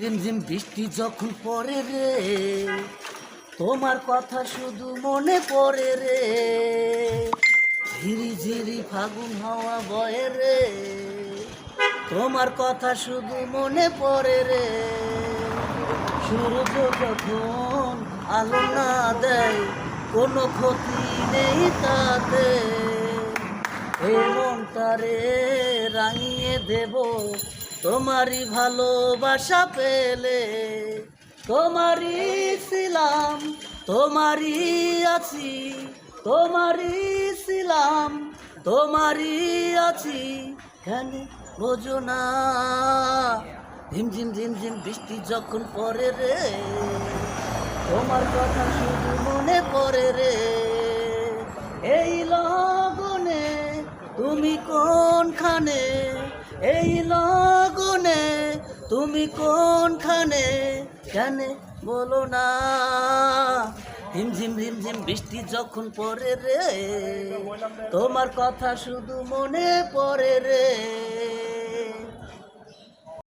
রিমঝিম বৃষ্টি যখন পড়ে রে, তোমার কথা শুধু মনে পড়ে রে। ঝিরি ঝিরি ফাগুন হাওয়া বয়ে রে, তোমার কথা শুধু মনে পড়ে রে। সূর্য যখন আলো না দেয়, কোনো ক্ষতি নেই তাতে। এই মনটারে রাঙিয়ে দেব তোমারই ভালোবাসা পেলে। তোমারই ছিলাম, তোমারই আছি, তোমারই ছিলাম, তোমারই আছি, কেন বোঝো না? ঝিমঝিম ঝিমঝিম বৃষ্টি যখন পড়ে রে, তোমার কথা শুধু মনে পড়ে রে। এই লগনে তুমি কোনখানে, এই লগনে তুমি কোনখানে, কেন বলো না? রিমঝিম রিমঝিম বৃষ্টি যখন পড়ে রে, তোমার কথা শুধু মনে পড়ে রে।